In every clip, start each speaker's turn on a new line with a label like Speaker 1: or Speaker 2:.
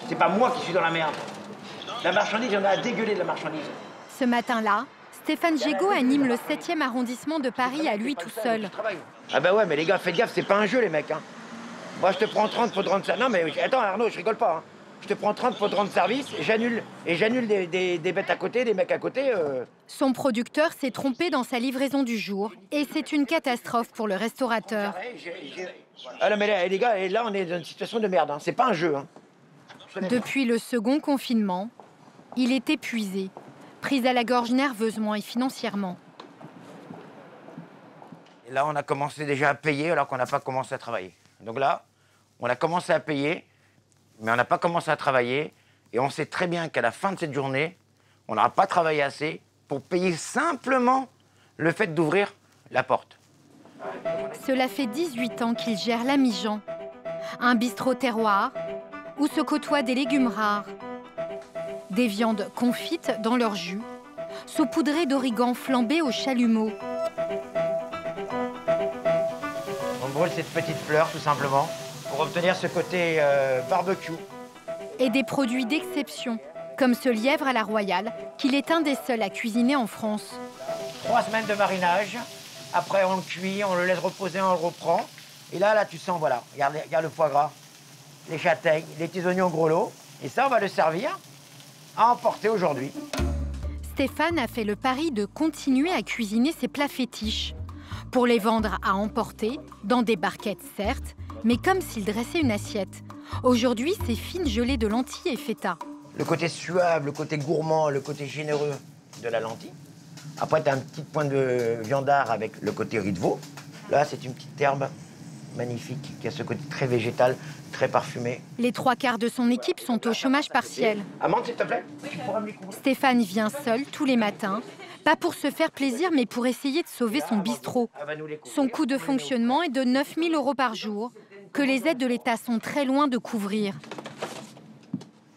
Speaker 1: C'est pas moi qui suis dans la merde. La marchandise, on a à dégueuler de la marchandise.
Speaker 2: Ce matin-là, Stéphane Gégaud anime le 7e arrondissement de Paris à lui tout seul.
Speaker 1: Ah bah ouais, mais les gars, faites gaffe, c'est pas un jeu, les mecs. Hein. Moi, je te prends 30 pour te rendre ça. Non, mais attends, Arnaud, je rigole pas. Hein. Je te prends 30 pour te rendre service, et j'annule des bêtes à côté, des mecs à côté.
Speaker 2: Son producteur s'est trompé dans sa livraison du jour, et c'est une catastrophe pour le restaurateur.
Speaker 1: Ah non, mais là, les gars, là, on est dans une situation de merde. Hein. C'est pas un jeu. Hein.
Speaker 2: Depuis le second confinement, il est épuisé, pris à la gorge nerveusement et financièrement.
Speaker 1: Et là, on a commencé déjà à payer alors qu'on n'a pas commencé à travailler. Donc là, on a commencé à payer, mais on n'a pas commencé à travailler. Et on sait très bien qu'à la fin de cette journée, on n'aura pas travaillé assez pour payer simplement le fait d'ouvrir la porte.
Speaker 2: Cela fait 18 ans qu'il gère l'Ami Jean, un bistrot terroir où se côtoient des légumes rares, des viandes confites dans leur jus, saupoudrées d'origan flambé au chalumeau.
Speaker 1: On brûle cette petite fleur, tout simplement, pour obtenir ce côté barbecue.
Speaker 2: Et des produits d'exception, comme ce lièvre à la royale, qu'il est un des seuls à cuisiner en France.
Speaker 1: 3 semaines de marinage, après on le cuit, on le laisse reposer, on le reprend. Et là tu sens, voilà, regarde le foie gras, les châtaignes, les petits oignons gros lot. Et ça, on va le servir à emporter aujourd'hui.
Speaker 2: Stéphane a fait le pari de continuer à cuisiner ses plats fétiches, pour les vendre à emporter, dans des barquettes certes, mais comme s'il dressait une assiette. Aujourd'hui, c'est fines gelées de lentilles et feta.
Speaker 1: Le côté suave, le côté gourmand, le côté généreux de la lentille. Après, tu as un petit point de viandard avec le côté riz de veau. Là, c'est une petite herbe magnifique qui a ce côté très végétal, très parfumé.
Speaker 2: Les 3/4 de son équipe sont au chômage partiel.
Speaker 1: Amande, s'il te plaît.
Speaker 2: Stéphane vient seul tous les matins, pas pour se faire plaisir, mais pour essayer de sauver son bistrot. Son coût de fonctionnement est de 9 000 € par jour, que les aides de l'État sont très loin de couvrir.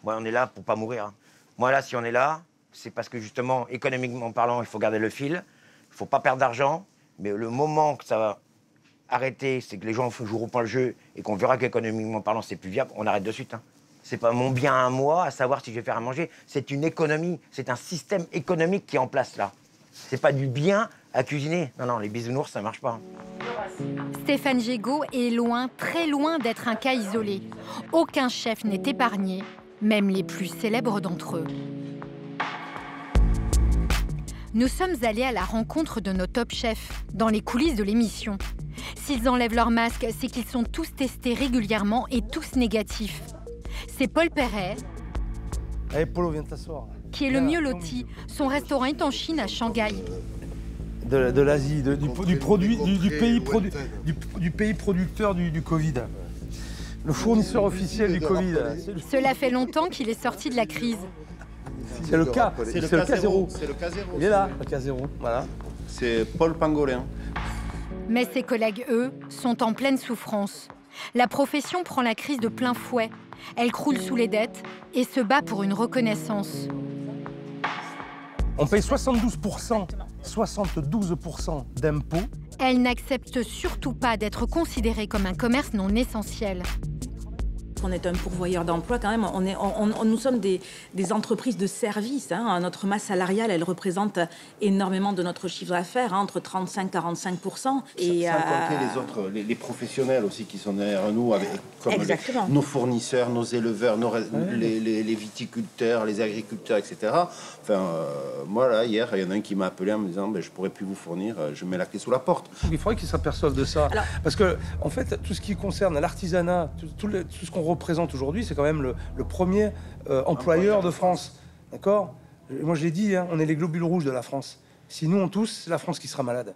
Speaker 1: Ouais, on est là pour pas mourir. Hein. Moi, là, si on est là, c'est parce que justement, économiquement parlant, il faut garder le fil. Il faut pas perdre d'argent. Mais le moment que ça va arrêter, c'est que les gens joueront pas le jeu et qu'on verra qu'économiquement parlant, c'est plus viable, on arrête de suite. Hein. C'est pas mon bien à moi à savoir si je vais faire à manger. C'est une économie, c'est un système économique qui est en place là. C'est pas du bien à cuisiner. Non, non, les bisounours, ça marche pas.
Speaker 2: Stéphane Gégaud est loin, très loin d'être un cas isolé. Aucun chef n'est épargné, même les plus célèbres d'entre eux. Nous sommes allés à la rencontre de nos top chefs, dans les coulisses de l'émission. S'ils enlèvent leur masque, c'est qu'ils sont tous testés régulièrement et tous négatifs. C'est Paul Perret,
Speaker 3: Allez, Polo, viens t'asseoir.
Speaker 2: Qui est le mieux loti. Son restaurant est en Chine, à Shanghai.
Speaker 3: De l'Asie, du pays producteur du Covid. Le fournisseur officiel du Covid.
Speaker 2: Cela fait longtemps qu'il est sorti de la crise.
Speaker 3: C'est le cas, c'est le cas zéro.
Speaker 4: C'est le cas zéro.
Speaker 3: Il est là, le cas zéro. Voilà.
Speaker 4: C'est Paul Pangolin.
Speaker 2: Mais ses collègues, eux, sont en pleine souffrance. La profession prend la crise de plein fouet. Elle croule sous les dettes et se bat pour une reconnaissance.
Speaker 3: On paye 72% d'impôts.
Speaker 2: Elle n'accepte surtout pas d'être considérée comme un commerce non essentiel.
Speaker 5: On est un pourvoyeur d'emploi quand même. Nous sommes des entreprises de services. Hein. Notre masse salariale, elle représente énormément de notre chiffre d'affaires, hein, entre 35 et 45%. Et
Speaker 4: sans compter les autres, les professionnels aussi qui sont derrière nous, comme nos fournisseurs, nos éleveurs, les viticulteurs, les agriculteurs, etc. Enfin, moi là, hier, il y en a un qui m'a appelé en me disant je pourrais plus vous fournir, je mets la clé sous la porte.
Speaker 3: Il faudrait qu'ils s'aperçoivent de ça. Alors, parce que, en fait, tout ce qui concerne l'artisanat, tout ce qu'on représente aujourd'hui, c'est quand même le premier employeur de France. D'accord ? Moi, je l'ai dit, hein, on est les globules rouges de la France. Si nous, on tousse, c'est la France qui sera malade.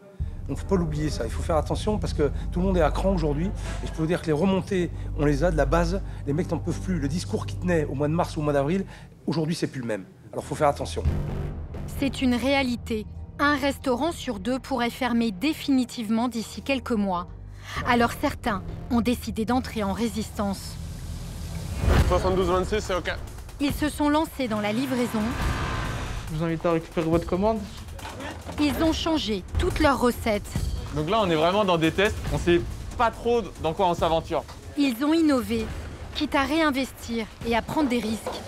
Speaker 3: Donc, faut pas l'oublier, ça. Il faut faire attention parce que tout le monde est à cran aujourd'hui. Et je peux vous dire que les remontées, on les a de la base. Les mecs n'en peuvent plus. Le discours qui tenait au mois de mars ou au mois d'avril, aujourd'hui, c'est plus le même. Alors, faut faire attention.
Speaker 2: C'est une réalité. Un restaurant sur 2 pourrait fermer définitivement d'ici quelques mois. Alors, certains ont décidé d'entrer en résistance.
Speaker 6: 72-26, c'est OK.
Speaker 2: Ils se sont lancés dans la livraison.
Speaker 6: Je vous invite à récupérer votre commande.
Speaker 2: Ils ont changé toutes leurs recettes.
Speaker 6: Donc là, on est vraiment dans des tests. On sait pas trop dans quoi on s'aventure.
Speaker 2: Ils ont innové. quitte à réinvestir et à prendre des risques.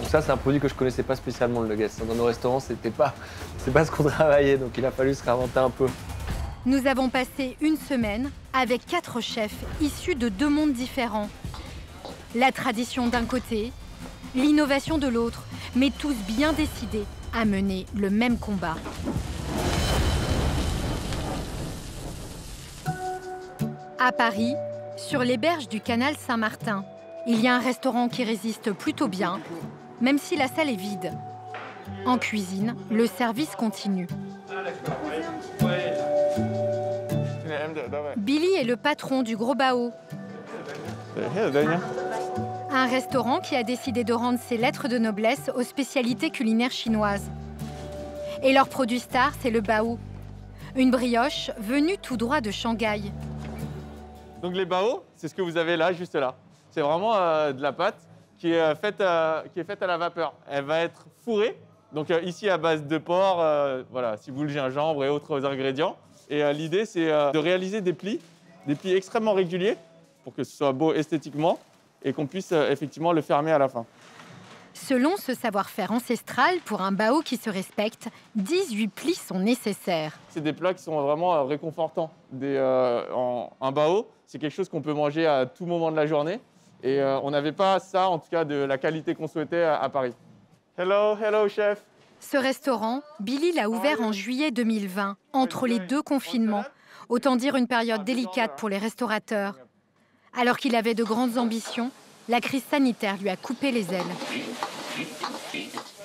Speaker 7: Ça, c'est un produit que je connaissais pas spécialement, le nuggets. Dans nos restaurants, c'est pas ce qu'on travaillait, donc il a fallu se réinventer un peu.
Speaker 2: Nous avons passé une semaine avec 4 chefs issus de 2 mondes différents. La tradition d'un côté, l'innovation de l'autre, mais tous bien décidés à mener le même combat. À Paris, sur les berges du canal Saint-Martin, il y a un restaurant qui résiste plutôt bien, même si la salle est vide. En cuisine, le service continue. Billy est le patron du Gros Bao, un restaurant qui a décidé de rendre ses lettres de noblesse aux spécialités culinaires chinoises. Et leur produit star, c'est le bao, une brioche venue tout droit de Shanghai.
Speaker 6: Donc les bao, c'est ce que vous avez là, juste là. C'est vraiment de la pâte qui est faite à la vapeur. Elle va être fourrée, donc ici à base de porc, voilà, ciboule, gingembre et autres ingrédients. Et l'idée, c'est de réaliser des plis extrêmement réguliers pour que ce soit beau esthétiquement et qu'on puisse effectivement le fermer à la fin.
Speaker 2: Selon ce savoir-faire ancestral, pour un bao qui se respecte, 18 plis sont nécessaires.
Speaker 6: C'est des plats qui sont vraiment réconfortants. Un bao, c'est quelque chose qu'on peut manger à tout moment de la journée. Et on n'avait pas ça, en tout cas, de la qualité qu'on souhaitait à Paris. Hello, chef.
Speaker 2: Ce restaurant, Billy l'a ouvert en juillet 2020, entre les 2 confinements. Autant dire une période délicate pour les restaurateurs. Alors qu'il avait de grandes ambitions, la crise sanitaire lui a coupé les ailes.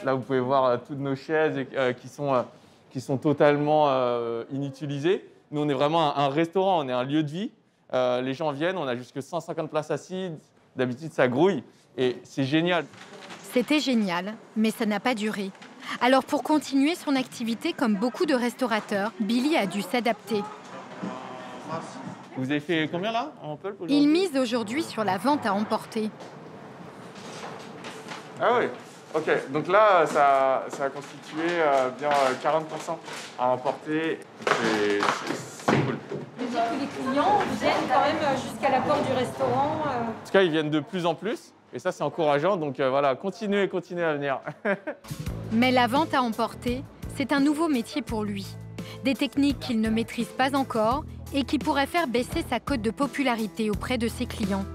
Speaker 6: Là, vous pouvez voir toutes nos chaises qui sont totalement inutilisées. Nous, on est vraiment un restaurant, on est un lieu de vie. Les gens viennent, on a jusque 150 places assises. D'habitude, ça grouille et c'est génial.
Speaker 2: C'était génial, mais ça n'a pas duré. Alors pour continuer son activité, comme beaucoup de restaurateurs, Billy a dû s'adapter.
Speaker 6: Vous avez fait combien là en pulp aujourd'hui ?
Speaker 2: Il mise aujourd'hui sur la vente à emporter.
Speaker 6: Ah oui, ok. Donc là, ça a constitué bien 40% à emporter. C'est cool.
Speaker 2: Les clients viennent quand même jusqu'à la porte du restaurant.
Speaker 6: En tout cas, ils viennent de plus en plus. Et ça, c'est encourageant. Donc voilà, continuez à venir.
Speaker 2: Mais la vente à emporter, c'est un nouveau métier pour lui. Des techniques qu'il ne maîtrise pas encore et qui pourraient faire baisser sa cote de popularité auprès de ses clients.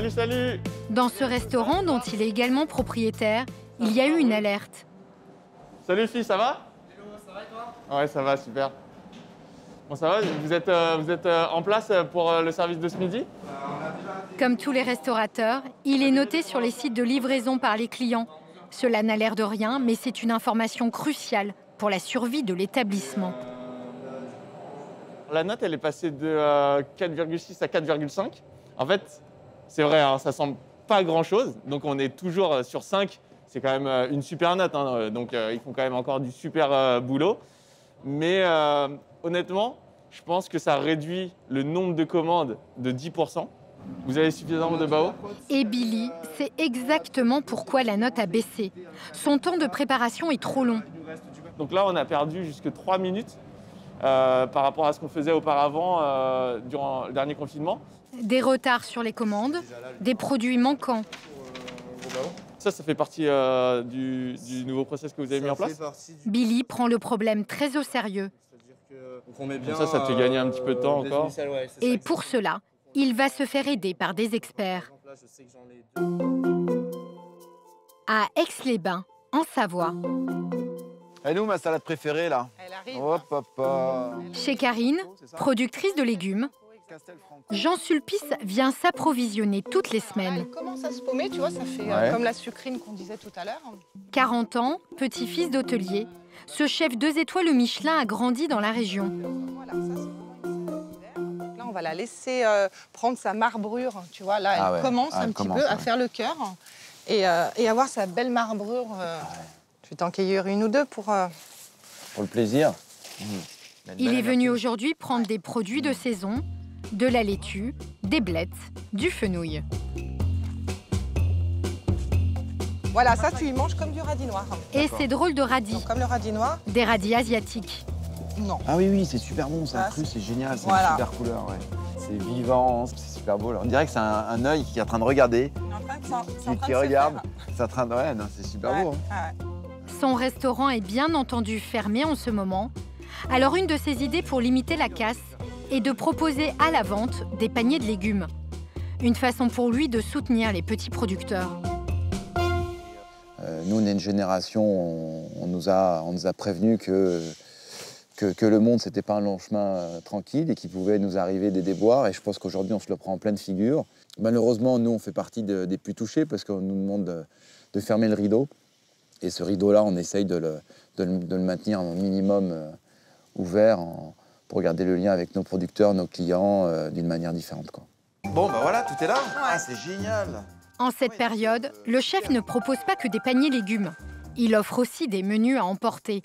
Speaker 6: Salut.
Speaker 2: Dans ce restaurant, dont il est également propriétaire, il y a eu une alerte.
Speaker 6: Salut fille, ça va ? Hello, ça va et toi ? Ouais, ça va, super. Bon, ça va, vous êtes en place pour le service de ce midi ?
Speaker 2: Comme tous les restaurateurs, il est noté sur les sites de livraison par les clients. Cela n'a l'air de rien, mais c'est une information cruciale pour la survie de l'établissement.
Speaker 6: La note, elle est passée de 4,6 à 4,5. En fait, c'est vrai, hein, ça ne semble pas grand-chose. Donc, on est toujours sur 5. C'est quand même une super note. Hein, donc, ils font quand même encore du super boulot. Mais honnêtement, je pense que ça réduit le nombre de commandes de 10%. Vous avez suffisamment de bao ?
Speaker 2: Et Billy sait exactement pourquoi la note a baissé. Son temps de préparation est trop long.
Speaker 6: Donc là, on a perdu jusque 3 minutes par rapport à ce qu'on faisait auparavant durant le dernier confinement.
Speaker 2: Des retards sur les commandes, des produits manquants.
Speaker 6: Ça fait partie du nouveau process que vous avez mis en place.
Speaker 2: Billy prend le problème très au sérieux.
Speaker 6: Donc ça te fait gagner un petit peu de temps encore.
Speaker 2: Et pour cela, il va se faire aider par des experts. À Aix-les-Bains, en Savoie.
Speaker 8: Et nous, ma salade préférée, là.
Speaker 9: Elle arrive.
Speaker 8: Hop, hop, hop.
Speaker 2: Chez Karine, productrice de légumes, Jean Sulpice vient s'approvisionner toutes les semaines.
Speaker 9: Elle commence à se paumer, tu vois, ça fait comme la sucrine qu'on disait tout à l'heure.
Speaker 2: 40 ans, petit-fils d'hôtelier, ce chef 2 étoiles Michelin a grandi dans la région.
Speaker 9: Voilà, ça c'est donc là, on va la laisser prendre sa marbrure, tu vois. Là, elle commence un petit peu à faire le cœur et avoir sa belle marbrure. Je vais t'en cueillir une ou deux pour
Speaker 8: le plaisir.
Speaker 2: Il est venu aujourd'hui prendre des produits de saison, de la laitue, des blettes, du fenouil.
Speaker 9: Voilà, ça tu y manges comme du radis noir.
Speaker 2: Et ces drôles de radis.
Speaker 9: Donc, comme le radis noir.
Speaker 2: Des radis asiatiques.
Speaker 9: Non.
Speaker 8: Ah oui, c'est super bon, ça cru, c'est génial, c'est une super couleur. Ouais. C'est vivant, c'est super beau. Là. On dirait que c'est un œil qui est en train de regarder. Qui regarde. C'est en train de... Ouais, non, c'est super beau. Hein.
Speaker 2: Son restaurant est bien entendu fermé en ce moment. Alors une de ses idées pour limiter la casse est de proposer à la vente des paniers de légumes. Une façon pour lui de soutenir les petits producteurs.
Speaker 8: Nous, on est une génération, on nous a prévenus que le monde, c'était pas un long chemin tranquille et qu'il pouvait nous arriver des déboires. Et je pense qu'aujourd'hui, on se le prend en pleine figure. Malheureusement, nous, on fait partie des plus touchés parce qu'on nous demande de fermer le rideau. Et ce rideau-là, on essaye de le maintenir un minimum ouvert pour garder le lien avec nos producteurs, nos clients d'une manière différente, quoi. Bon, bah voilà, tout est là. Ah, c'est génial.
Speaker 2: En cette période, le chef ne propose pas que des paniers légumes. Il offre aussi des menus à emporter,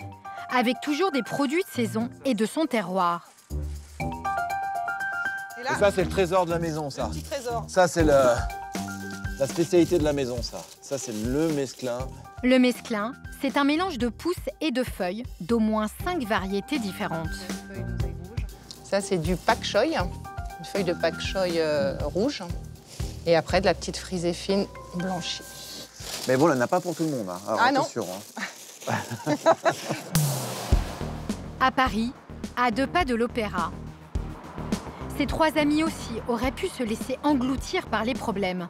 Speaker 2: avec toujours des produits de saison et de son terroir.
Speaker 8: Et ça, c'est le trésor de la maison, ça.
Speaker 9: Le petit trésor.
Speaker 8: Ça, c'est la spécialité de la maison, ça. Ça, c'est le mesclin.
Speaker 2: Le mesclin, c'est un mélange de pousses et de feuilles d'au moins 5 variétés différentes.
Speaker 9: Ça, c'est du pak choy, une feuille de pak choy rouge. Et après, de la petite frisée fine blanchie.
Speaker 8: Mais bon, il n'y en a pas pour tout le monde. Hein. Alors,
Speaker 9: ah non.
Speaker 8: Sûr, hein.
Speaker 2: À Paris, à 2 pas de l'Opéra, ces 3 amis aussi auraient pu se laisser engloutir par les problèmes.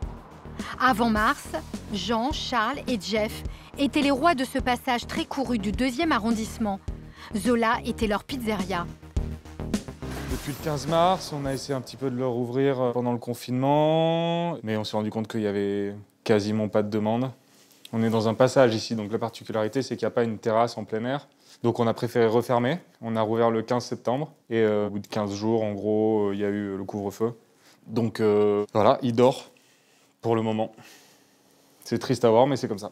Speaker 2: Avant mars, Jean, Charles et Jeff étaient les rois de ce passage très couru du 2e arrondissement. Zola était leur pizzeria.
Speaker 10: Depuis le 15 mars, on a essayé un petit peu de le rouvrir pendant le confinement, mais on s'est rendu compte qu'il y avait quasiment pas de demande. On est dans un passage ici, donc la particularité, c'est qu'il n'y a pas une terrasse en plein air. Donc on a préféré refermer. On a rouvert le 15 septembre, et au bout de 15 jours, en gros, il y a eu le couvre-feu. Donc voilà, il dort pour le moment. C'est triste à voir, mais c'est comme ça.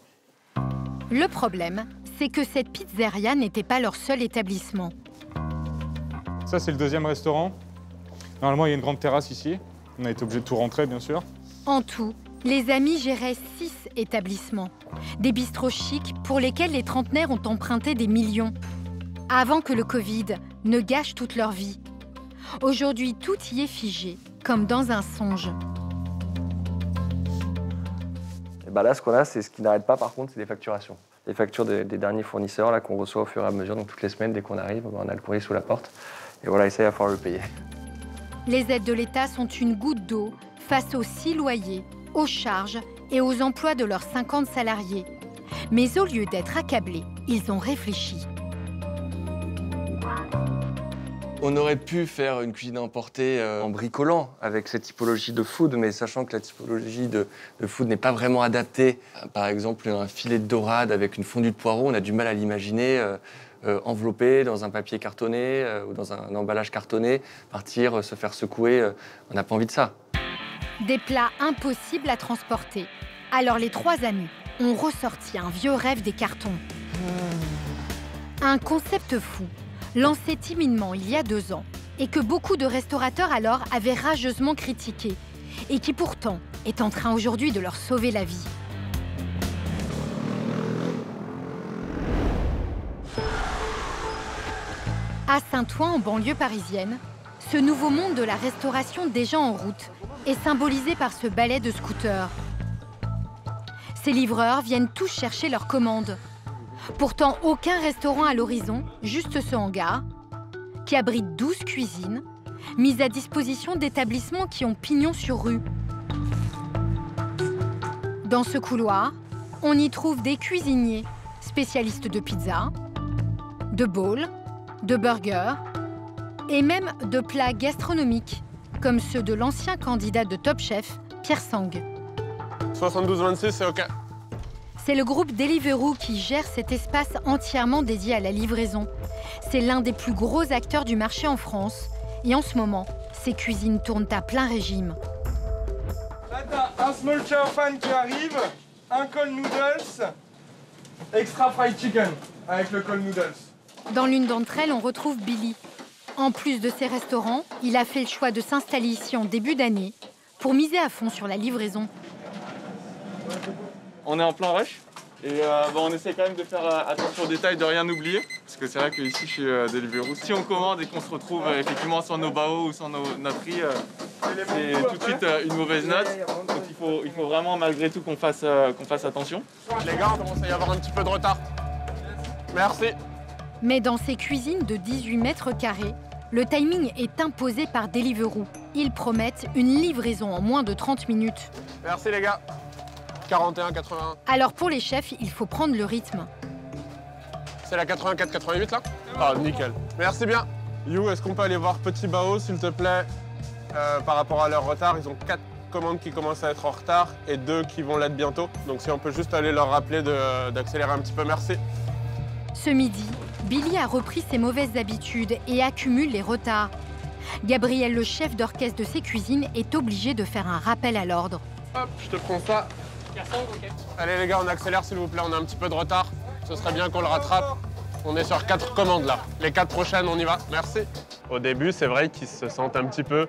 Speaker 2: Le problème, c'est que cette pizzeria n'était pas leur seul établissement.
Speaker 10: Ça, c'est le 2e restaurant. Normalement, il y a une grande terrasse ici. On a été obligé de tout rentrer, bien sûr.
Speaker 2: En tout, les amis géraient 6 établissements. Des bistrots chics pour lesquels les trentenaires ont emprunté des millions. Avant que le Covid ne gâche toute leur vie. Aujourd'hui, tout y est figé, comme dans un songe.
Speaker 7: Et bah là, ce qu'on a, c'est ce qui n'arrête pas, par contre, c'est les facturations. Les factures des derniers fournisseurs là qu'on reçoit au fur et à mesure, donc toutes les semaines, dès qu'on arrive, on a le courrier sous la porte. Et voilà, et ça, il va falloir le payer.
Speaker 2: Les aides de l'État sont une goutte d'eau face aux 6 loyers, aux charges et aux emplois de leurs 50 salariés. Mais au lieu d'être accablés, ils ont réfléchi.
Speaker 7: On aurait pu faire une cuisine importée en bricolant avec cette typologie de food, mais sachant que la typologie de food n'est pas vraiment adaptée. Par exemple, un filet de dorade avec une fondue de poireaux, on a du mal à l'imaginer enveloppé dans un papier cartonné ou dans un emballage cartonné, partir, se faire secouer. On n'a pas envie de ça.
Speaker 2: Des plats impossibles à transporter. Alors les 3 amis ont ressorti un vieux rêve des cartons. Un concept fou, lancé timidement il y a 2 ans, et que beaucoup de restaurateurs alors avaient rageusement critiqué, et qui pourtant est en train aujourd'hui de leur sauver la vie. À Saint-Ouen, en banlieue parisienne, ce nouveau monde de la restauration déjà en route est symbolisé par ce balai de scooters. Ces livreurs viennent tous chercher leurs commandes. Pourtant, aucun restaurant à l'horizon, juste ce hangar, qui abrite 12 cuisines, mises à disposition d'établissements qui ont pignon sur rue. Dans ce couloir, on y trouve des cuisiniers, spécialistes de pizza, de bowls, de burgers et même de plats gastronomiques, comme ceux de l'ancien candidat de Top Chef, Pierre Sang.
Speaker 6: 72-26, c'est OK.
Speaker 2: C'est le groupe Deliveroo qui gère cet espace entièrement dédié à la livraison. C'est l'un des plus gros acteurs du marché en France. Et en ce moment, ses cuisines tournent à plein régime.
Speaker 3: Là, t'as un small chow fan qui arrive, un col noodles, extra fried chicken avec le col noodles.
Speaker 2: Dans l'une d'entre elles, on retrouve Billy. En plus de ses restaurants, il a fait le choix de s'installer ici en début d'année pour miser à fond sur la livraison.
Speaker 6: On est en plein rush et on essaie quand même de faire attention aux détails, de rien oublier. Parce que c'est vrai qu'ici, chez Deliveroo, si on commande et qu'on se retrouve effectivement sans nos baos ou sans notre riz, c'est tout de suite une mauvaise note. Donc il faut vraiment malgré tout qu'on fasse attention.
Speaker 11: Les gars, on commence à y avoir un petit peu de retard. Merci.
Speaker 2: Mais dans ces cuisines de 18 mètres carrés, le timing est imposé par Deliveroo. Ils promettent une livraison en moins de 30 minutes.
Speaker 11: Merci les gars. 41-81.
Speaker 2: Alors pour les chefs, il faut prendre le rythme.
Speaker 11: C'est la 84-88 là? Ah, nickel. Merci bien. You, est-ce qu'on peut aller voir Petit Bao, s'il te plaît? Par rapport à leur retard, ils ont 4 commandes qui commencent à être en retard et 2 qui vont l'être bientôt. Donc si on peut juste aller leur rappeler d'accélérer un petit peu, merci.
Speaker 2: Ce midi, Billy a repris ses mauvaises habitudes et accumule les retards. Gabriel, le chef d'orchestre de ses cuisines, est obligé de faire un rappel à l'ordre.
Speaker 11: Hop, je te prends ça. Allez les gars, on accélère s'il vous plaît, on a un petit peu de retard. Ce serait bien qu'on le rattrape. On est sur 4 commandes là. Les 4 prochaines, on y va. Merci. Au début, c'est vrai qu'ils se sentent un petit peu,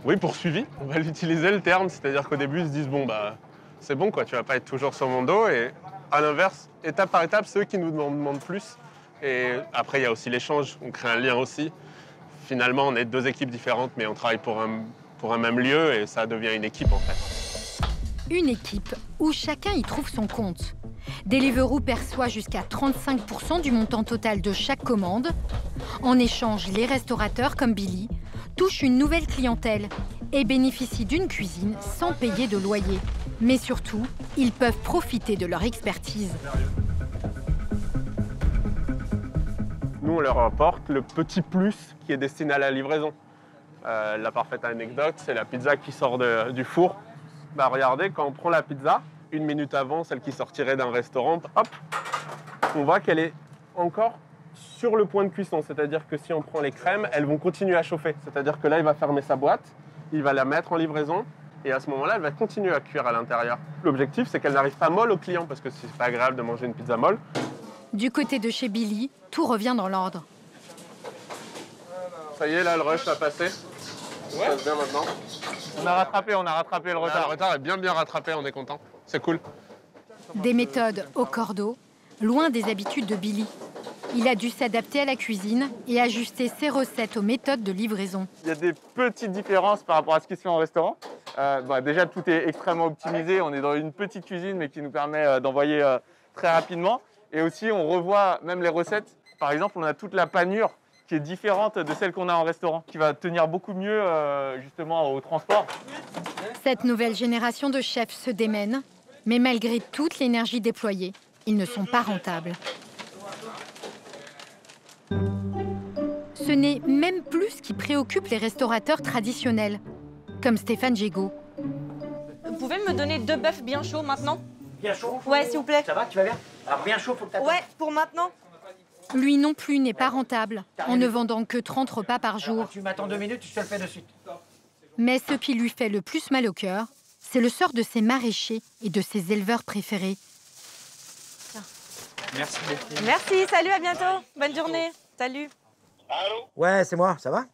Speaker 11: oui, poursuivis. On va l'utiliser le terme, c'est-à-dire qu'au début, ils se disent bon bah c'est bon quoi, tu vas pas être toujours sur mon dos. Et à l'inverse, étape par étape, c'est eux qui nous demandent plus. Et après, il y a aussi l'échange. On crée un lien aussi. Finalement, on est 2 équipes différentes, mais on travaille pour un même lieu et ça devient une équipe en fait.
Speaker 2: Une équipe où chacun y trouve son compte. Deliveroo perçoit jusqu'à 35% du montant total de chaque commande. En échange, les restaurateurs comme Billy touchent une nouvelle clientèle et bénéficient d'une cuisine sans payer de loyer. Mais surtout, ils peuvent profiter de leur expertise.
Speaker 11: Nous, on leur apporte le petit plus qui est destiné à la livraison. La parfaite anecdote, c'est la pizza qui sort du four. Bah regardez, quand on prend la pizza, 1 minute avant, celle qui sortirait d'un restaurant, hop, on voit qu'elle est encore sur le point de cuisson. C'est-à-dire que si on prend les crèmes, elles vont continuer à chauffer. C'est-à-dire que là, il va fermer sa boîte, il va la mettre en livraison, et à ce moment-là, elle va continuer à cuire à l'intérieur. L'objectif, c'est qu'elle n'arrive pas molle au client, parce que c'est pas agréable de manger une pizza molle.
Speaker 2: Du côté de chez Billy, tout revient dans l'ordre.
Speaker 11: Ça y est, là, le rush a passé. Ça se passe bien maintenant.
Speaker 6: On a rattrapé le retard.
Speaker 11: Le retard est bien rattrapé, on est content. C'est cool.
Speaker 2: Des méthodes au cordeau, loin des habitudes de Billy. Il a dû s'adapter à la cuisine et ajuster ses recettes aux méthodes de livraison.
Speaker 6: Il y a des petites différences par rapport à ce qui se fait en restaurant. Déjà, tout est extrêmement optimisé. On est dans une petite cuisine, mais qui nous permet d'envoyer très rapidement. Et aussi, on revoit même les recettes. Par exemple, on a toute la panure qui est différente de celle qu'on a en restaurant, qui va tenir beaucoup mieux justement au transport.
Speaker 2: Cette nouvelle génération de chefs se démène, mais malgré toute l'énergie déployée, ils ne sont pas rentables. Ce n'est même plus ce qui préoccupe les restaurateurs traditionnels, comme Stéphane Gégaud.
Speaker 12: Vous pouvez me donner 2 bœufs bien chauds maintenant?
Speaker 1: Bien chaud?
Speaker 12: Ouais, s'il vous plaît.
Speaker 1: Ça va, tu vas bien? Alors bien chaud, faut que t'attendes.
Speaker 12: Ouais, pour maintenant.
Speaker 2: Lui non plus n'est pas rentable, en ne vendant que 30 repas par jour.
Speaker 1: Alors, tu m'attends 2 minutes, je te le fais de suite.
Speaker 2: Mais ce qui lui fait le plus mal au cœur, c'est le sort de ses maraîchers et de ses éleveurs préférés.
Speaker 10: Merci beaucoup.
Speaker 12: Merci, salut, à bientôt. Bonne journée. Salut.
Speaker 13: Allô?
Speaker 1: Ouais, c'est moi, ça va?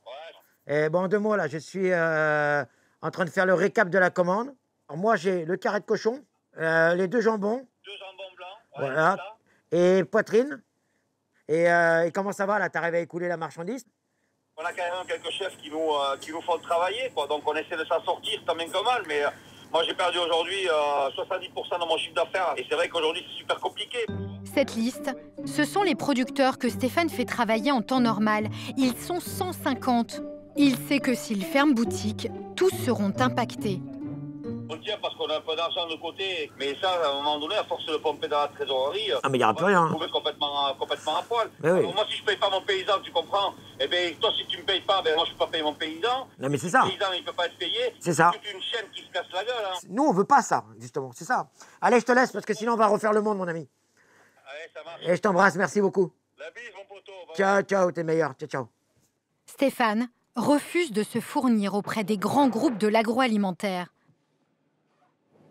Speaker 13: Ouais.
Speaker 1: Et bon, en 2 mots, là, je suis en train de faire le récap de la commande. Alors, moi, j'ai le carré de cochon, les 2 jambons.
Speaker 13: 2 jambons blancs. Ouais,
Speaker 1: Voilà. Et poitrine. Et comment ça va, là? T'arrives à écouler la marchandise?
Speaker 13: On a quand même quelques chefs qui nous font travailler, quoi. Donc on essaie de s'en sortir tant bien que mal, mais moi j'ai perdu aujourd'hui 70% de mon chiffre d'affaires. Et c'est vrai qu'aujourd'hui c'est super compliqué.
Speaker 2: Cette liste, ce sont les producteurs que Stéphane fait travailler en temps normal. Ils sont 150. Il sait que s'il ferme boutique, tous seront impactés.
Speaker 13: On tient parce qu'on a un peu d'argent de côté, mais ça, à un moment donné, à force de le pomper dans la trésorerie,
Speaker 1: Ah, mais il n'y aura plus rien.
Speaker 13: on va se trouver complètement à poil.
Speaker 1: Mais oui.
Speaker 13: Alors, moi, si je ne paye pas mon paysan, tu comprends? Eh bien, toi, si tu ne me payes pas, ben, moi, je ne peux pas payer mon paysan.
Speaker 1: Non, mais c'est ça.
Speaker 13: Le paysan, il ne peut pas être payé.
Speaker 1: C'est ça.
Speaker 13: C'est toute une chaîne qui se casse la gueule. Hein.
Speaker 1: Nous, on veut pas ça, justement, c'est ça. Allez, je te laisse, parce que sinon, on va refaire le monde, mon ami.
Speaker 13: Allez, ça marche.
Speaker 1: Et je t'embrasse, merci beaucoup.
Speaker 13: La bise, mon poteau.
Speaker 1: Ciao, ciao, t'es meilleur. Ciao, ciao.
Speaker 2: Stéphane refuse de se fournir auprès des grands groupes de l'agroalimentaire.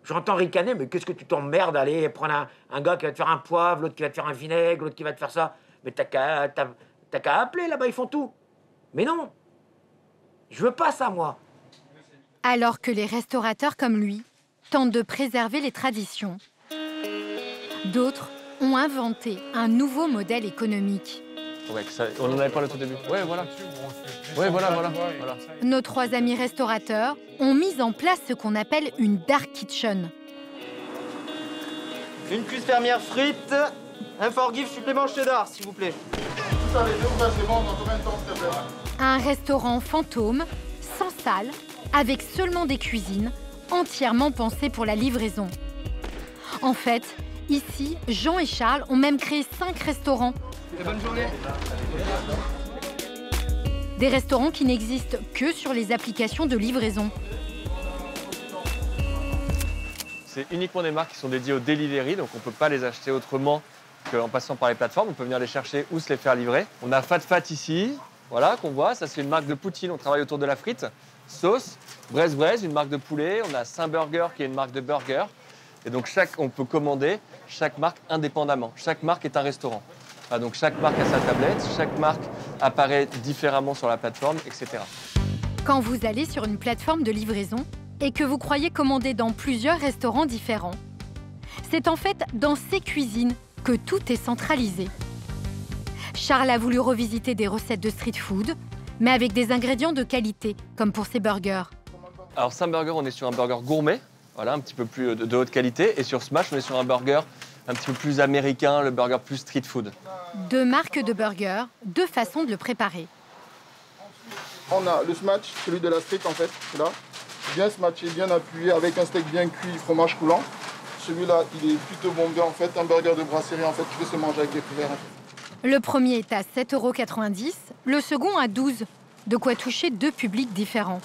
Speaker 1: J'entends ricaner, mais qu'est-ce que tu t'emmerdes à aller prendre un gars qui va te faire un poivre, l'autre qui va te faire un vinaigre, l'autre qui va te faire ça. Mais t'as qu'à appeler, là-bas, ils font tout. Mais non, je veux pas ça, moi.
Speaker 2: Alors que les restaurateurs comme lui tentent de préserver les traditions, d'autres ont inventé un nouveau modèle économique.
Speaker 7: Ouais, on en avait parlé au tout début. Ouais, voilà. Ouais, voilà.
Speaker 2: Nos 3 amis restaurateurs ont mis en place ce qu'on appelle une dark kitchen.
Speaker 14: Une cuisse fermière frite, un forgive supplément cheddar, s'il vous plaît.
Speaker 2: Un restaurant fantôme, sans salle, avec seulement des cuisines, entièrement pensées pour la livraison. En fait, ici, Jean et Charles ont même créé 5 restaurants.
Speaker 14: Bonne journée.
Speaker 2: Des restaurants qui n'existent que sur les applications de livraison.
Speaker 7: C'est uniquement des marques qui sont dédiées au delivery, donc on ne peut pas les acheter autrement qu'en passant par les plateformes. On peut venir les chercher ou se les faire livrer. On a Fat Fat ici, voilà, qu'on voit. Ça, c'est une marque de poutine. On travaille autour de la frite. Sauce, Braise Braise, une marque de poulet. On a Saint-Burger, qui est une marque de burger. Et donc, on peut commander chaque marque indépendamment. Chaque marque est un restaurant. Donc, chaque marque a sa tablette. Chaque marque apparaît différemment sur la plateforme, etc.
Speaker 2: Quand vous allez sur une plateforme de livraison et que vous croyez commander dans plusieurs restaurants différents, c'est en fait dans ces cuisines que tout est centralisé. Charles a voulu revisiter des recettes de street food, mais avec des ingrédients de qualité, comme pour ses burgers.
Speaker 7: Alors Saint-Burger, on est sur un burger gourmet, voilà, un petit peu plus de haute qualité. Et sur Smash, on est sur un burger un petit peu plus américain, le burger plus street food.
Speaker 2: 2 marques de burgers, 2 façons de le préparer.
Speaker 15: On a le smash, celui de la street en fait, là, bien smatché, bien appuyé, avec un steak bien cuit, fromage coulant. Celui-là, il est plutôt bombé en fait, un burger de brasserie en fait, qui peut se manger avec des couverts.
Speaker 2: Le premier est à 7,90 €, le second à 12 €. De quoi toucher 2 publics différents.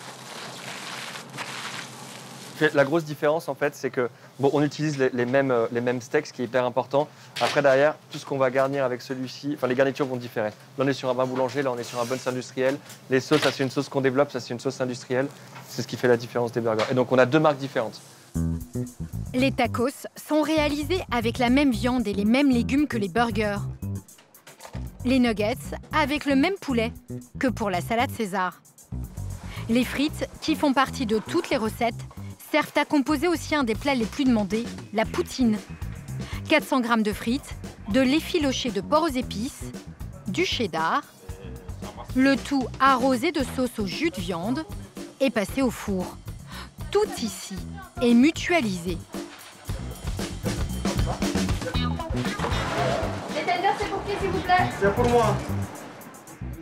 Speaker 7: La grosse différence, en fait, c'est que on utilise les mêmes steaks, ce qui est hyper important. Après, derrière, tout ce qu'on va garnir avec celui-ci, enfin, les garnitures vont différer. Là, on est sur un vin boulanger, là, on est sur un buns industriel. Les sauces, ça, c'est une sauce qu'on développe, ça, c'est une sauce industrielle. C'est ce qui fait la différence des burgers. Et donc, on a 2 marques différentes.
Speaker 2: Les tacos sont réalisés avec la même viande et les mêmes légumes que les burgers. Les nuggets avec le même poulet que pour la salade César. Les frites, qui font partie de toutes les recettes, servent à composer aussi un des plats les plus demandés, la poutine. 400 g de frites, de l'effiloché de porc aux épices, du cheddar, le tout arrosé de sauce au jus de viande et passé au four. Tout ici est mutualisé.
Speaker 12: Les tenders, c'est pour qui, s'il vous plaît?
Speaker 14: C'est pour moi.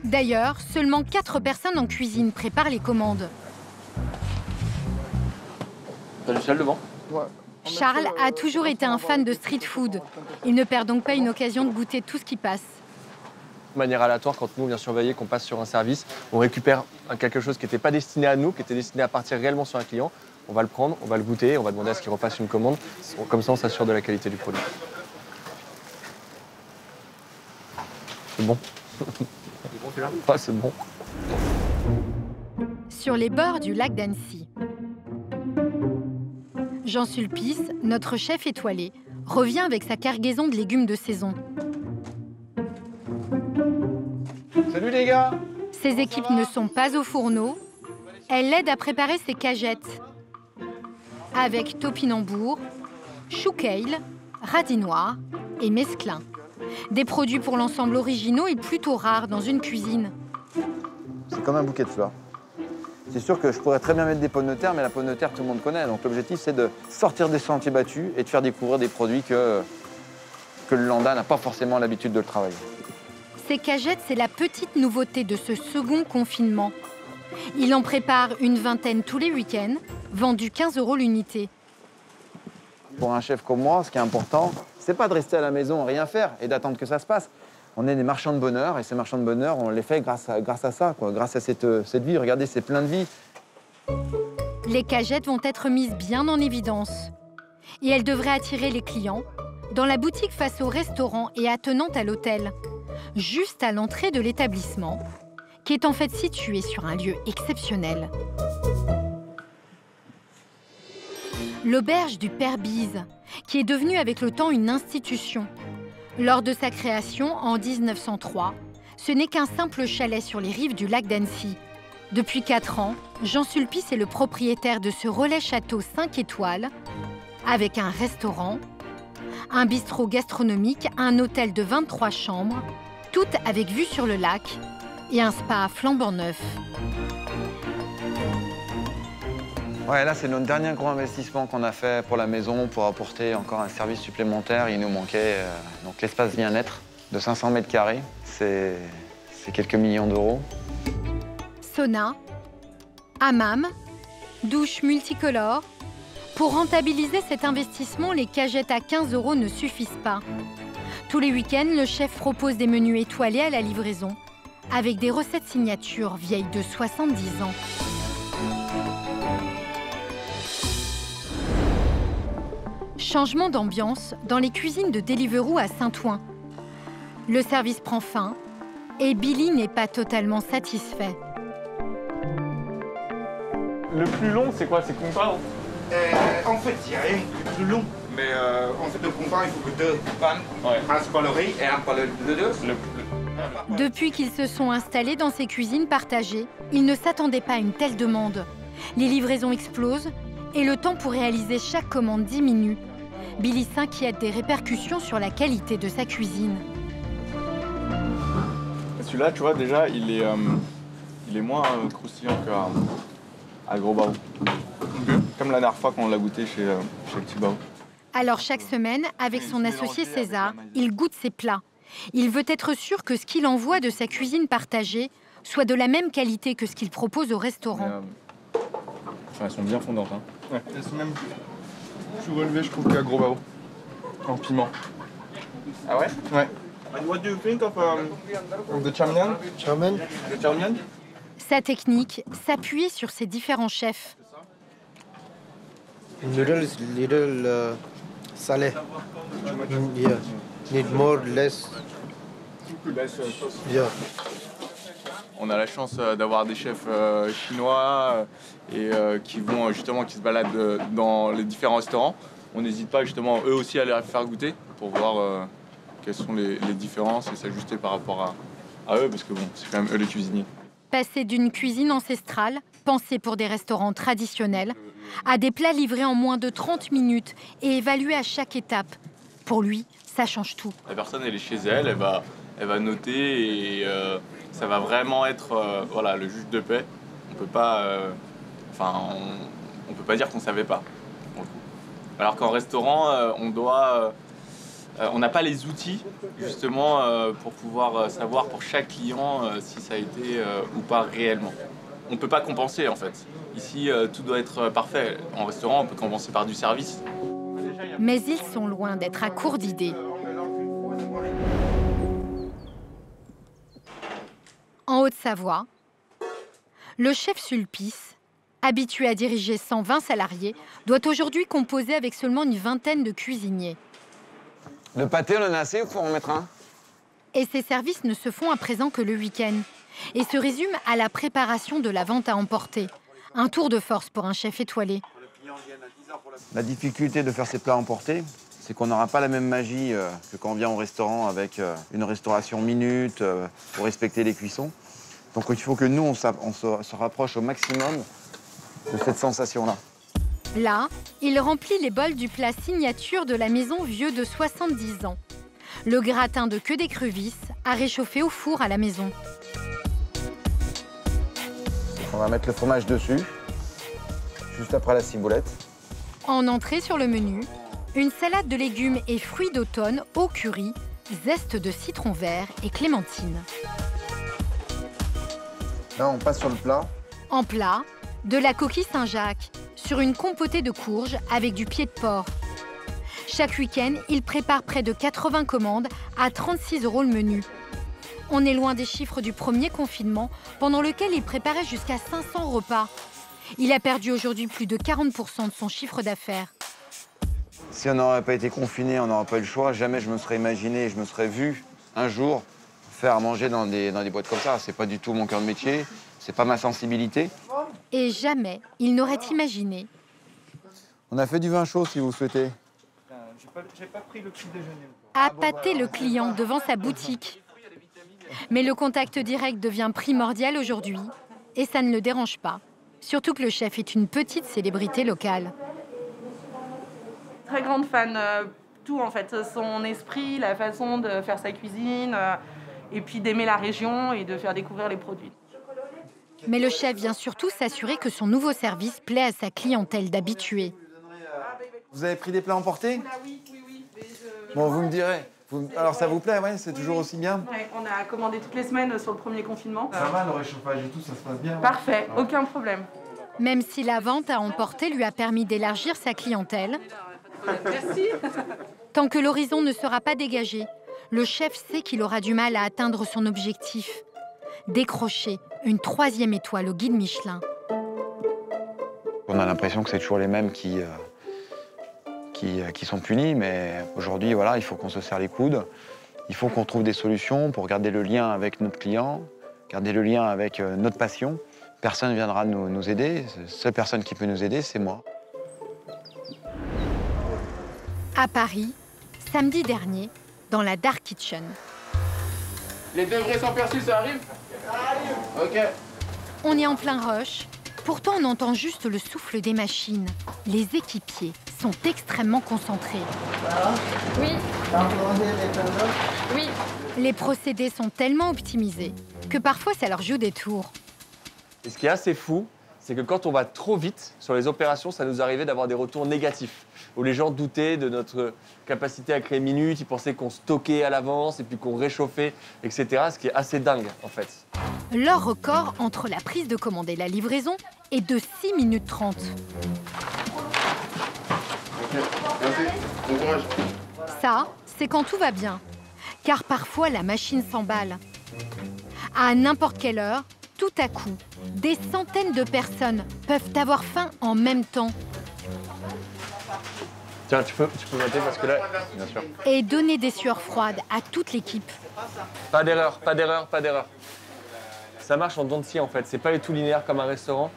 Speaker 2: D'ailleurs, seulement 4 personnes en cuisine préparent les commandes.
Speaker 7: T'as du sel devant?
Speaker 15: Ouais.
Speaker 2: Charles a toujours été un fan de street food. Il ne perd donc pas une occasion de goûter tout ce qui passe.
Speaker 7: De manière aléatoire, quand nous on vient surveiller, qu'on passe sur un service, on récupère quelque chose qui n'était pas destiné à nous, qui était destiné à partir réellement sur un client. On va le prendre, on va le goûter, on va demander à ce qu'il refasse une commande. Comme ça, on s'assure de la qualité du produit. C'est bon. C'est bon celui-là? Ah, c'est bon.
Speaker 2: Sur les bords du lac d'Annecy, Jean Sulpice, notre chef étoilé, revient avec sa cargaison de légumes de saison.
Speaker 15: Salut les gars!
Speaker 2: Ses équipes ne sont pas au fourneau. Elles l'aident à préparer ses cagettes. Avec topinambour, chou kale, radis noir et mesclun. Des produits pour l'ensemble originaux et plutôt rares dans une cuisine.
Speaker 8: C'est comme un bouquet de fleurs. C'est sûr que je pourrais très bien mettre des pommes de terre, mais la pomme de terre, tout le monde connaît. Donc l'objectif, c'est de sortir des sentiers battus et de faire découvrir des produits que le lambda n'a pas forcément l'habitude de le travailler.
Speaker 2: Ces cagettes, c'est la petite nouveauté de ce second confinement. Il en prépare une vingtaine tous les week-ends, vendu 15 € l'unité.
Speaker 8: Pour un chef comme moi, ce qui est important, c'est pas de rester à la maison et rien faire et d'attendre que ça se passe. On est des marchands de bonheur et ces marchands de bonheur, on les fait grâce à ça, quoi, grâce à cette vie. Regardez, c'est plein de vie.
Speaker 2: Les cagettes vont être mises bien en évidence. Et elles devraient attirer les clients dans la boutique face au restaurant et attenante à l'hôtel, juste à l'entrée de l'établissement, qui est en fait situé sur un lieu exceptionnel. L'auberge du Père Bise, qui est devenue avec le temps une institution. Lors de sa création en 1903, ce n'est qu'un simple chalet sur les rives du lac d'Annecy. Depuis 4 ans, Jean Sulpice est le propriétaire de ce relais château 5 étoiles, avec un restaurant, un bistrot gastronomique, un hôtel de 23 chambres, Toutes avec vue sur le lac et un spa flambant neuf.
Speaker 8: Ouais, là, c'est notre dernier gros investissement qu'on a fait pour la maison, pour apporter encore un service supplémentaire. Il nous manquait donc l'espace bien-être de 500 mètres carrés. C'est quelques millions d'euros.
Speaker 2: Sauna, hammam, douche multicolore. Pour rentabiliser cet investissement, les cagettes à 15 € ne suffisent pas. Tous les week-ends, le chef propose des menus étoilés à la livraison, avec des recettes signatures vieilles de 70 ans. Changement d'ambiance dans les cuisines de Deliveroo à Saint-Ouen. Le service prend fin et Billy n'est pas totalement satisfait.
Speaker 6: Le plus long, c'est quoi? C'est compas?
Speaker 16: En fait, il n'y a rien de plus long. Mais en fait, le compas, il faut que 2 pannes, un pour le riz et un pour le deux.
Speaker 2: Depuis qu'ils se sont installés dans ces cuisines partagées, ils ne s'attendaient pas à une telle demande. Les livraisons explosent et le temps pour réaliser chaque commande diminue. Billy s'inquiète des répercussions sur la qualité de sa cuisine.
Speaker 6: Celui-là, tu vois, déjà, il est moins croustillant qu'à Gros Bao. Comme la dernière fois qu'on l'a goûté chez Petit Bao.
Speaker 2: Alors chaque semaine, avec son associé César, il goûte ses plats. Il veut être sûr que ce qu'il envoie de sa cuisine partagée soit de la même qualité que ce qu'il propose au restaurant.
Speaker 6: Elles sont bien fondantes. Hein.
Speaker 15: Ouais. Elles sont même plus relevées, je trouve, qu'à Gros Bao. En piment.
Speaker 6: Ah ouais?
Speaker 15: Ouais.
Speaker 16: And what do you think of
Speaker 15: the charmian? Charmian?
Speaker 16: the charmian?
Speaker 2: Sa technique, s'appuyer sur ses différents chefs.
Speaker 17: Noodle is little salé. Yeah. Need more, less. Yeah.
Speaker 6: On a la chance d'avoir des chefs chinois et qui se baladent dans les différents restaurants. On n'hésite pas justement eux aussi à les faire goûter pour voir quelles sont les différences et s'ajuster par rapport à eux parce que bon, c'est quand même eux les cuisiniers.
Speaker 2: Passer d'une cuisine ancestrale, pensée pour des restaurants traditionnels, à des plats livrés en moins de 30 minutes et évalués à chaque étape. Pour lui, ça change tout.
Speaker 6: La personne, elle est chez elle, elle va noter et ça va vraiment être voilà, le juge de paix. On peut pas, on peut pas dire qu'on savait pas. Alors qu'en restaurant, on n'a pas les outils justement pour pouvoir savoir pour chaque client si ça a été ou pas réellement. On ne peut pas compenser en fait. Ici, tout doit être parfait. En restaurant, on peut compenser par du service.
Speaker 2: Mais ils sont loin d'être à court d'idées. En Haute-Savoie, le chef Sulpice, habitué à diriger 120 salariés, doit aujourd'hui composer avec seulement une vingtaine de cuisiniers.
Speaker 8: Le pâté, on en a assez ou faut en mettre un?
Speaker 2: Et ces services ne se font à présent que le week-end et se résument à la préparation de la vente à emporter. Un tour de force pour un chef étoilé.
Speaker 8: La difficulté de faire ces plats emportés, c'est qu'on n'aura pas la même magie que quand on vient au restaurant avec une restauration minute pour respecter les cuissons. Donc il faut que nous, on se rapproche au maximum de cette sensation-là.
Speaker 2: Là, il remplit les bols du plat signature de la maison vieux de 70 ans. Le gratin de queue d'écrevisse à réchauffer au four à la maison.
Speaker 8: On va mettre le fromage dessus, juste après la ciboulette.
Speaker 2: En entrée sur le menu, une salade de légumes et fruits d'automne au curry, zeste de citron vert et clémentine.
Speaker 8: Là, on passe sur le plat.
Speaker 2: En plat, de la coquille Saint-Jacques, sur une compotée de courges avec du pied de porc. Chaque week-end, il prépare près de 80 commandes à 36 € le menu. On est loin des chiffres du premier confinement, pendant lequel il préparait jusqu'à 500 repas. Il a perdu aujourd'hui plus de 40% de son chiffre d'affaires.
Speaker 8: Si on n'aurait pas été confiné, on n'aurait pas eu le choix. Jamais je me serais imaginé, je me serais vu un jour faire à manger dans des boîtes comme ça. C'est pas du tout mon cœur de métier, c'est pas ma sensibilité.
Speaker 2: Et jamais il n'aurait imaginé.
Speaker 8: On a fait du vin chaud si vous souhaitez.
Speaker 3: J'ai pas pris le petit déjeuner.
Speaker 2: Appâter le client devant sa boutique. Mais le contact direct devient primordial aujourd'hui et ça ne le dérange pas. Surtout que le chef est une petite célébrité locale.
Speaker 18: Très grande fan, tout en fait, son esprit, la façon de faire sa cuisine.
Speaker 12: et puis d'aimer la région et de faire découvrir les produits.
Speaker 2: Mais le chef vient surtout s'assurer que son nouveau service plaît à sa clientèle d'habitués.
Speaker 8: Vous avez pris des plats emportés?
Speaker 12: Oui.
Speaker 8: Bon, vous me direz. Alors ça vous plaît, ouais, c'est toujours aussi bien?
Speaker 12: Ouais, on a commandé toutes les semaines sur le premier confinement.
Speaker 8: Ça va, le réchauffage et tout, ça se passe bien?
Speaker 12: Parfait, aucun problème.
Speaker 2: Même si la vente à emporter lui a permis d'élargir sa clientèle,
Speaker 12: Merci.
Speaker 2: tant que l'horizon ne sera pas dégagé, le chef sait qu'il aura du mal à atteindre son objectif, décrocher une 3e étoile au guide Michelin.
Speaker 8: On a l'impression que c'est toujours les mêmes qui sont punis, mais aujourd'hui, voilà, il faut qu'on se serre les coudes. Il faut qu'on trouve des solutions pour garder le lien avec notre client, garder le lien avec notre passion. Personne ne viendra nous aider. La seule personne qui peut nous aider, c'est moi.
Speaker 2: À Paris, samedi dernier, dans la Dark Kitchen.
Speaker 11: Les 2 vrais sans persil, ça arrive? Ça arrive. Ok.
Speaker 2: On est en plein rush. Pourtant, on entend juste le souffle des machines. Les équipiers sont extrêmement concentrés.
Speaker 12: Oui. Oui.
Speaker 2: Les procédés sont tellement optimisés que parfois ça leur joue des tours.
Speaker 7: Et ce qui est assez fou, c'est que quand on va trop vite sur les opérations, ça nous arrivait d'avoir des retours négatifs, où les gens doutaient de notre capacité à créer minutes, ils pensaient qu'on stockait à l'avance et puis qu'on réchauffait, etc. Ce qui est assez dingue, en fait.
Speaker 2: Leur record entre la prise de commande et la livraison est de 6 minutes 30.
Speaker 15: Merci. Bon courage.
Speaker 2: Ça, c'est quand tout va bien. Car parfois, la machine s'emballe. À n'importe quelle heure, tout à coup, des centaines de personnes peuvent avoir faim en même temps.
Speaker 7: Tiens, tu peux noter parce que là, bien sûr.
Speaker 2: Et donner des sueurs froides à toute l'équipe.
Speaker 7: Pas d'erreur, pas d'erreur, pas d'erreur. Ça marche en dents de scie, en fait. C'est pas du tout linéaire comme un restaurant.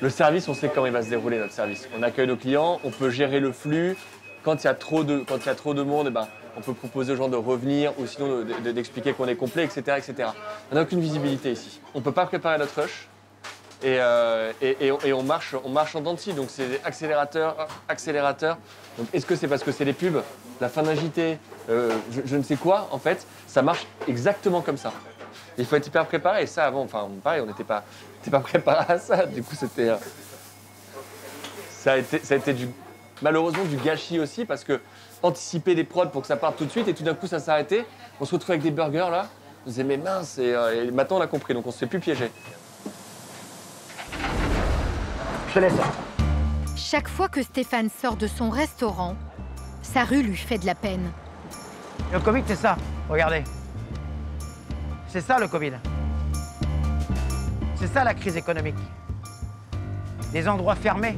Speaker 7: Le service, on sait comment il va se dérouler, notre service. On accueille nos clients, on peut gérer le flux. Quand il y a trop de monde, eh ben, on peut proposer aux gens de revenir ou sinon d'expliquer qu'on est complet, etc., etc. On n'a aucune visibilité ici. On ne peut pas préparer notre rush et on marche en dents de scie. Donc c'est accélérateur. Donc est-ce que c'est parce que c'est les pubs, la fin d'un JT, je ne sais quoi, en fait, ça marche exactement comme ça. Il faut être hyper préparé. Et ça, avant, enfin, pareil, on n'était pas préparé à ça. Du coup, c'était... ça a été malheureusement du gâchis aussi, parce que anticiper des prods pour que ça parte tout de suite, et tout d'un coup, ça s'arrêtait. On se retrouve avec des burgers, là. On se disait, mais mince, et maintenant, on a compris, donc on se fait plus piéger.
Speaker 1: Je te laisse.
Speaker 2: Chaque fois que Stéphane sort de son restaurant, sa rue lui fait de la peine.
Speaker 1: Le Covid, c'est ça. Regardez. C'est ça, le Covid. C'est ça, la crise économique. Des endroits fermés.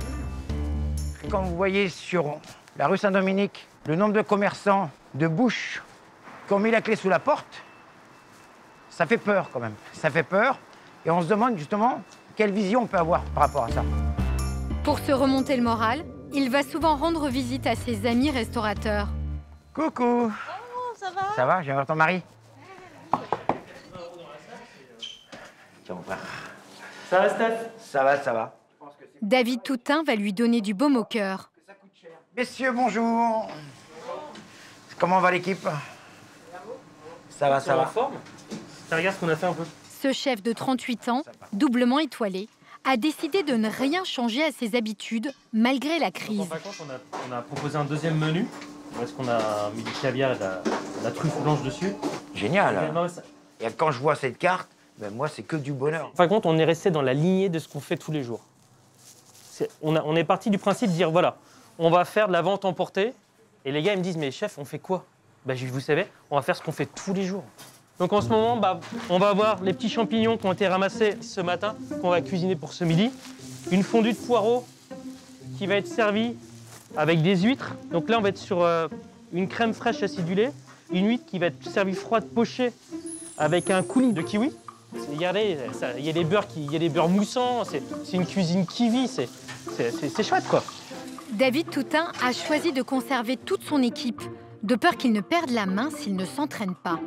Speaker 1: Quand vous voyez sur la rue Saint-Dominique le nombre de commerçants, de bouches qui ont mis la clé sous la porte, ça fait peur quand même. Ça fait peur. Et on se demande justement quelle vision on peut avoir par rapport à ça.
Speaker 2: Pour se remonter le moral, il va souvent rendre visite à ses amis restaurateurs.
Speaker 1: Coucou.
Speaker 12: Oh, ça va?
Speaker 1: Ça va? Je viens voir ton mari. Tiens, mon frère.
Speaker 14: Ça va, Steph?
Speaker 1: Ça va, ça va.
Speaker 2: David Toutain va lui donner du baume au cœur.
Speaker 1: Messieurs, bonjour. Comment va l'équipe? Ça va, ça va.
Speaker 14: En forme? Regarde ce qu'on a fait un peu.
Speaker 2: Ce chef de 38 ans, doublement étoilé, a décidé de ne rien changer à ses habitudes malgré la crise.
Speaker 14: En vacances, on a proposé un deuxième menu. Est-ce qu'on a mis du caviar et de la truffe blanche dessus?
Speaker 1: Génial. Et quand je vois cette carte, ben moi, c'est que du bonheur.
Speaker 14: En fin de compte, on est resté dans la lignée de ce qu'on fait tous les jours. On est parti du principe de dire, voilà, on va faire de la vente emportée. Et les gars, ils me disent, mais chef, on fait quoi? Ben, vous savez, on va faire ce qu'on fait tous les jours. Donc en ce moment, on va avoir les petits champignons qui ont été ramassés ce matin, qu'on va cuisiner pour ce midi. Une fondue de poireaux qui va être servie avec des huîtres. Donc là, on va être sur une crème fraîche acidulée. Une huître qui va être servie froide, pochée, avec un coulis de kiwi. Regardez, il y a des beurres moussants, c'est une cuisine qui vit, c'est chouette, quoi.
Speaker 2: David Toutain a choisi de conserver toute son équipe, de peur qu'il ne perde la main s'il ne s'entraîne pas.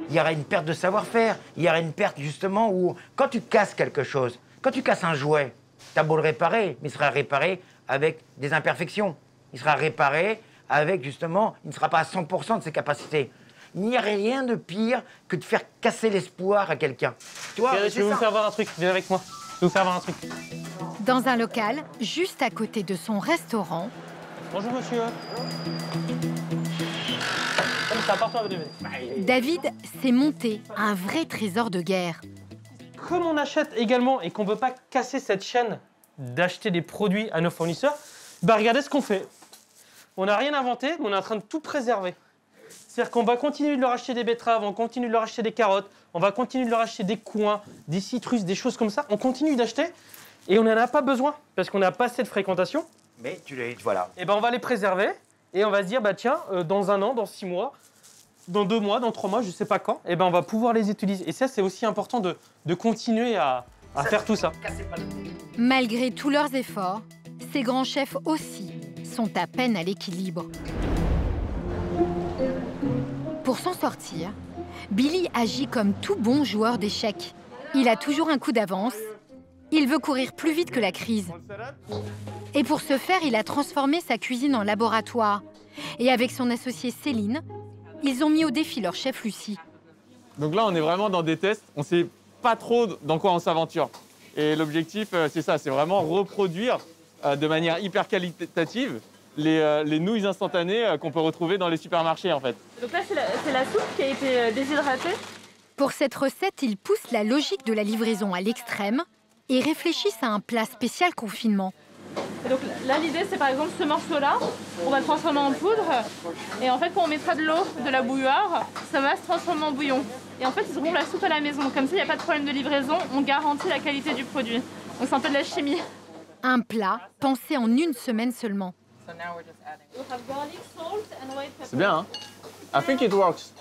Speaker 1: Il y aura une perte de savoir-faire, il y aura une perte justement où, quand tu casses quelque chose, quand tu casses un jouet, t'as beau le réparer, mais il sera réparé avec des imperfections. Il sera réparé avec justement, il ne sera pas à 100% de ses capacités. il n'y a rien de pire que de faire casser l'espoir à quelqu'un. Tu vois,
Speaker 14: je vais vous faire voir un truc, viens avec moi. Je vais vous faire voir un truc.
Speaker 2: Dans un local, juste à côté de son restaurant.
Speaker 14: Bonjour monsieur.
Speaker 2: David s'est monté un vrai trésor de guerre.
Speaker 14: Comme on achète également et qu'on ne veut pas casser cette chaîne d'acheter des produits à nos fournisseurs, bah regardez ce qu'on fait. On n'a rien inventé, mais on est en train de tout préserver. C'est-à-dire qu'on va continuer de leur acheter des betteraves, on continue de leur acheter des carottes, on va continuer de leur acheter des coings, des citrus, des choses comme ça. On continue d'acheter et on n'en a pas besoin parce qu'on n'a pas assez de fréquentation.
Speaker 1: Mais tu les... Voilà.
Speaker 14: Et ben on va les préserver et on va se dire, bah tiens, dans 1 an, dans 6 mois, dans 2 mois, dans 3 mois, je ne sais pas quand, et ben on va pouvoir les utiliser. Et ça, c'est aussi important de continuer à faire tout ça.
Speaker 2: Malgré tous leurs efforts, ces grands chefs aussi sont à peine à l'équilibre. Pour s'en sortir, Billy agit comme tout bon joueur d'échecs. Il a toujours un coup d'avance. Il veut courir plus vite que la crise. Et pour ce faire, il a transformé sa cuisine en laboratoire. Et avec son associée Céline, ils ont mis au défi leur chef Lucie.
Speaker 6: Donc là, on est vraiment dans des tests. On ne sait pas trop dans quoi on s'aventure. Et l'objectif, c'est ça, c'est vraiment reproduire de manière hyper qualitative les nouilles instantanées qu'on peut retrouver dans les supermarchés, en fait.
Speaker 12: Donc là, c'est la soupe qui a été déshydratée.
Speaker 2: Pour cette recette, ils poussent la logique de la livraison à l'extrême et réfléchissent à un plat spécial confinement.
Speaker 12: Et donc là, l'idée, c'est par exemple ce morceau-là, on va le transformer en poudre. Et en fait, quand on mettra de l'eau, de la bouilloire, ça va se transformer en bouillon. Et en fait, ils auront la soupe à la maison. Comme ça, il n'y a pas de problème de livraison, on garantit la qualité du produit. Donc c'est un peu de la chimie.
Speaker 2: Un plat pensé en 1 semaine seulement.
Speaker 6: C'est bien, hein? I think it works.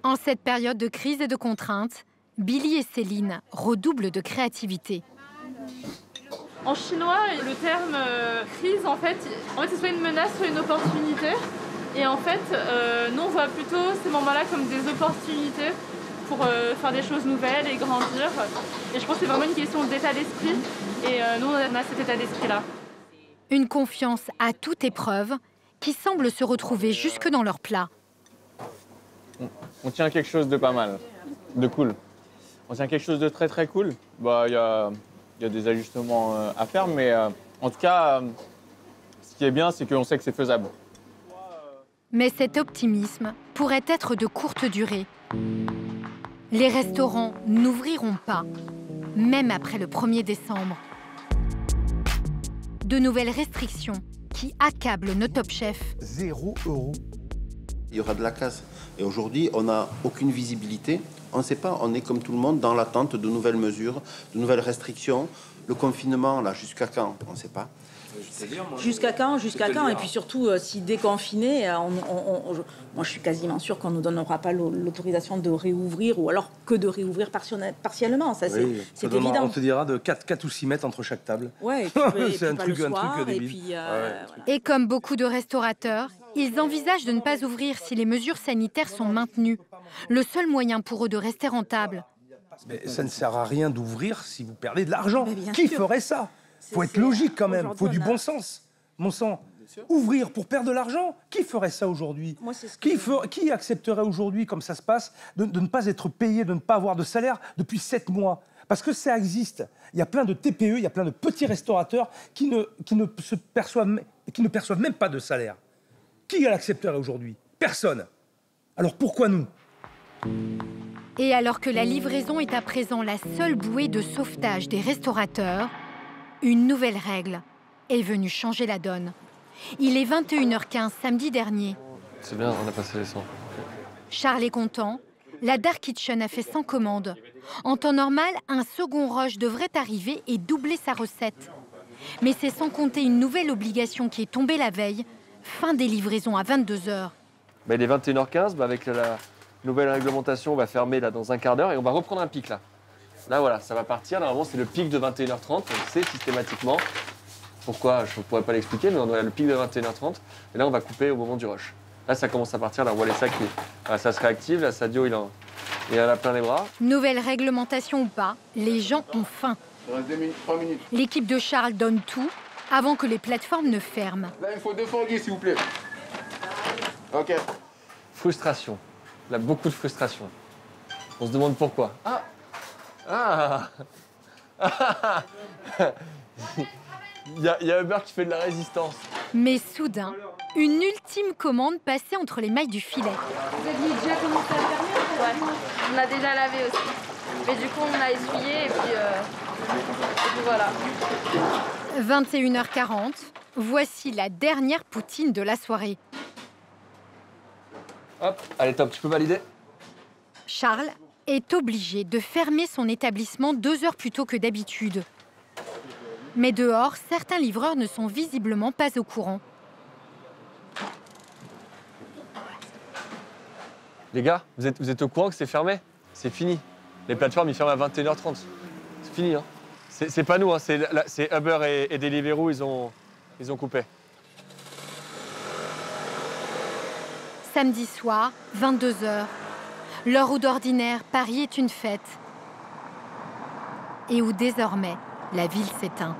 Speaker 2: En cette période de crise et de contraintes, Billy et Céline redoublent de créativité.
Speaker 12: En chinois, le terme crise, en fait, c'est soit une menace, soit une opportunité. Et en fait, nous, on voit plutôt ces moments-là comme des opportunités pour faire des choses nouvelles et grandir. Et je pense que c'est vraiment une question d'état d'esprit. Et nous, on a cet état d'esprit-là.
Speaker 2: Une confiance à toute épreuve qui semble se retrouver jusque dans leur plat.
Speaker 6: On tient quelque chose de pas mal, de cool. On tient quelque chose de très très cool. Bah, il y a des ajustements à faire, mais en tout cas, ce qui est bien, c'est qu'on sait que c'est faisable.
Speaker 2: Mais cet optimisme pourrait être de courte durée. Les restaurants n'ouvriront pas, même après le 1er décembre. De nouvelles restrictions qui accablent nos top chefs.
Speaker 4: 0 €. Il y aura de la casse. Et aujourd'hui, on n'a aucune visibilité. On ne sait pas, on est comme tout le monde dans l'attente de nouvelles mesures, de nouvelles restrictions. Le confinement, là, jusqu'à quand? On ne sait pas.
Speaker 5: Jusqu'à quand? Et puis surtout, si déconfiné, moi je suis quasiment sûre qu'on ne nous donnera pas l'autorisation de réouvrir, ou alors que de réouvrir partiellement. Ça, c'est évident.
Speaker 3: On te dira de 4 ou 6 mètres entre chaque table.
Speaker 5: Ouais,
Speaker 3: c'est un truc débile.
Speaker 2: Et comme beaucoup de restaurateurs, ils envisagent de ne pas ouvrir si les mesures sanitaires sont maintenues. Le seul moyen pour eux de rester rentables.
Speaker 3: Mais ça ne sert à rien d'ouvrir si vous perdez de l'argent. Qui ferait ça? Faut être logique quand même, faut du bon sens. Mon sang, ouvrir pour perdre de l'argent, qui ferait ça aujourd'hui? Qui accepterait aujourd'hui, comme ça se passe, de ne pas être payé, de ne pas avoir de salaire depuis 7 mois? Parce que ça existe. Il y a plein de TPE, il y a plein de petits restaurateurs qui ne perçoivent même pas de salaire. Qui l'accepterait aujourd'hui? Personne. Alors pourquoi nous?
Speaker 2: Et alors que la livraison est à présent la seule bouée de sauvetage des restaurateurs, une nouvelle règle est venue changer la donne. Il est 21h15 samedi dernier.
Speaker 7: C'est bien, on a passé les 100.
Speaker 2: Charles est content. La Dark Kitchen a fait 100 commandes. En temps normal, un second rush devrait arriver et doubler sa recette. Mais c'est sans compter une nouvelle obligation qui est tombée la veille, fin des livraisons à 22h.
Speaker 7: Bah, il est 21h15, avec la nouvelle réglementation, on va fermer là, dans un quart d'heure et on va reprendre un pic là. Là, voilà, ça va partir. Normalement, c'est le pic de 21h30. On le sait systématiquement. Pourquoi? Je ne pourrais pas l'expliquer, mais on a le pic de 21h30. Et là, on va couper au moment du rush. Là, ça commence à partir. Là, on voit les sacs. Voilà, ça se réactive. Là, Sadio, il en a plein les bras.
Speaker 2: Nouvelle réglementation ou pas, les gens ont faim.
Speaker 15: 3 minutes.
Speaker 2: L'équipe de Charles donne tout avant que les plateformes ne ferment.
Speaker 15: Là, il faut 2 fourgues, s'il vous plaît. OK.
Speaker 7: Frustration. Là, beaucoup de frustration. On se demande pourquoi. Ah. Il y a Uber qui fait de la résistance.
Speaker 2: Mais soudain, une ultime commande passait entre les mailles du filet.
Speaker 12: Vous aviez déjà commencé à fermer? Ouais, on a déjà lavé aussi. Mais du coup, on a essuyé et puis voilà.
Speaker 2: 21h40, voici la dernière poutine de la soirée.
Speaker 7: Hop, allez top, tu peux valider.
Speaker 2: Charles est obligé de fermer son établissement 2 heures plus tôt que d'habitude. Mais dehors, certains livreurs ne sont visiblement pas au courant.
Speaker 7: Les gars, vous êtes au courant que c'est fermé? C'est fini. Les plateformes, ils ferment à 21h30. C'est fini, hein. C'est pas nous, hein. C'est Uber et Deliveroo, ils ont coupé.
Speaker 2: Samedi soir, 22h. L'heure où d'ordinaire, Paris est une fête. Et où désormais, la ville s'éteint.